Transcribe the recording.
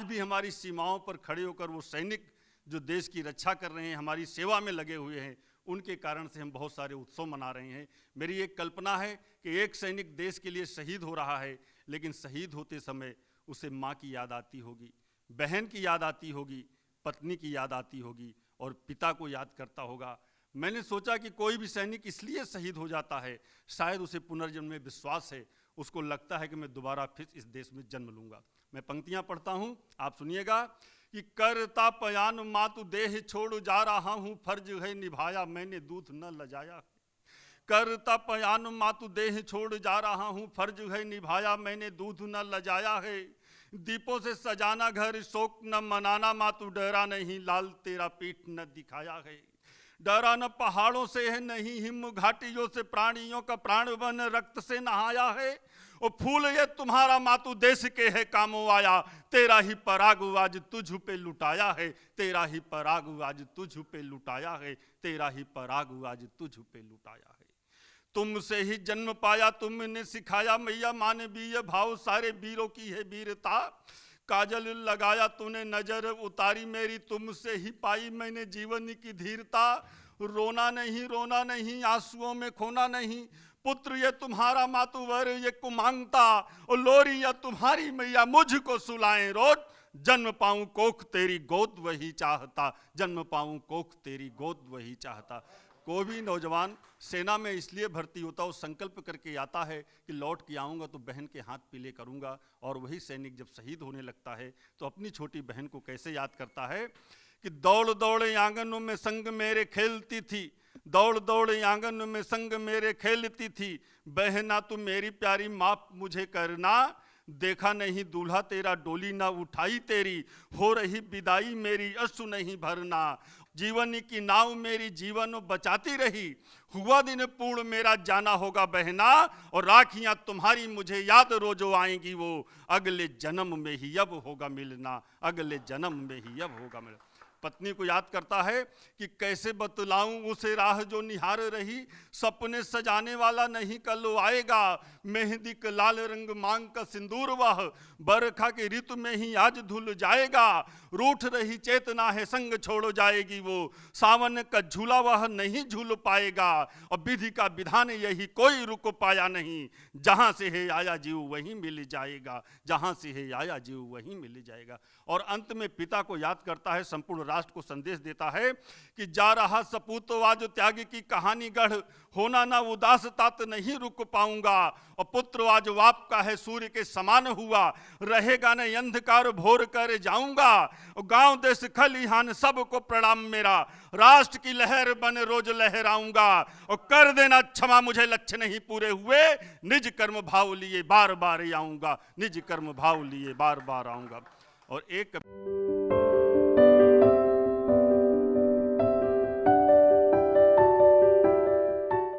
भी हमारी सीमाओं पर खड़े होकर वो सैनिक जो देश की रक्षा कर रहे हैं, हमारी सेवा में लगे हुए हैं, उनके कारण से हम बहुत सारे उत्सव मना रहे हैं। मेरी एक कल्पना है कि एक सैनिक देश के लिए शहीद हो रहा है, लेकिन शहीद होते समय उसे माँ की याद आती होगी, बहन की याद आती होगी, पत्नी की याद आती होगी और पिता को याद करता होगा। मैंने सोचा कि कोई भी सैनिक इसलिए शहीद हो जाता है, शायद उसे पुनर्जन्म में विश्वास है, उसको लगता है कि मैं दोबारा फिर इस देश में जन्म लूँगा। मैं पंक्तियाँ पढ़ता हूँ, आप सुनिएगा कि करता पयान मातु देह छोड़ जा रहा हूँ, फर्ज है निभाया मैंने दूध न लजाया। करता पयान मातु देह छोड़ जा रहा हूँ, फर्ज है निभाया मैंने दूध न लजाया है। दीपों से सजाना घर शोक न मनाना, मातु डरा नहीं लाल तेरा पीठ न दिखाया है। डरा न पहाड़ों से है नहीं हिम घाटियों से, प्राणियों का प्राण बन रक्त से नहाया है। और फूल ये तुम्हारा मातु देश के है कामों आया, तेरा ही पराग आज तुझ पे लुटाया है, तेरा ही पराग आज तुझ पे लुटाया है, तेरा ही पराग आज तुझ पे लुटाया है। तुमसे ही जन्म पाया तुमने सिखाया मैया, मानवीय भाव सारे वीरों की है वीरता। काजल लगाया तूने नजर उतारी मेरी, तुमसे ही पाई मैंने जीवन की धीरता। रोना नहीं आंसुओं में खोना नहीं, पुत्र ये तुम्हारा मातुवर ये कुमांगता। और लोरी या तुम्हारी मैया मुझको सुलाएं रोज, जन्म पाऊं कोख तेरी गोद वही चाहता, जन्म पाऊं कोख तेरी गोद वही चाहता। कोई भी नौजवान सेना में इसलिए भर्ती होता है, वो संकल्प करके आता है कि लौट के आऊँगा तो बहन के हाथ पीले करूँगा। और वही सैनिक जब शहीद होने लगता है तो अपनी छोटी बहन को कैसे याद करता है कि दौड़ दौड़ आंगनों में संग मेरे खेलती थी, दौड़ दौड़ आंगन में संग मेरे खेलती थी। बहना तू मेरी प्यारी माफ मुझे करना, देखा नहीं दूल्हा तेरा डोली ना उठाई तेरी। हो रही विदाई मेरी अश्रु नहीं भरना, जीवन की नाव मेरी जीवन बचाती रही। हुआ दिन पूर्ण मेरा जाना होगा बहना, और राखियां तुम्हारी मुझे याद रोजो आएंगी वो। अगले जन्म में ही अब होगा मिलना, अगले जन्म में ही अब होगा मिलना। पत्नी को याद करता है कि कैसे बतलाऊं उसे राह जो निहार रही, सपने सजाने वाला नहीं कल आएगा। मेहंदी का लाल रंग मांग का सिंदूर वह, बरखा के ऋतु में ही आज धुल जाएगा। रूठ रही चेतना है संग छोड़ जाएगी वो, सावन का झूला वह नहीं झूल पाएगा। और विधि का विधान यही कोई रुक पाया नहीं, जहां से है आया जीव वहीं मिल जाएगा, जहां से है आया जीव वहीं मिल जाएगा। और अंत में पिता को याद करता है, संपूर्ण राष्ट्र को संदेश देता है कि जा रहा सपूत आज त्यागी की कहानी गढ़, होना ना उदास तात नहीं रुक पाऊंगा। और पुत्र आज वाप का है सूर्य के समान हुआ, रहेगा न अंधकार भोर कर जाऊंगा। गांव देश खलिहान सबको प्रणाम मेरा, राष्ट्र की लहर बन रोज लहराऊंगा। और कर देना क्षमा मुझे लक्ष्य नहीं पूरे हुए, निज कर्म भाव लिए बार बार आऊंगा, निज कर्म भाव लिए बार बार आऊंगा। और एक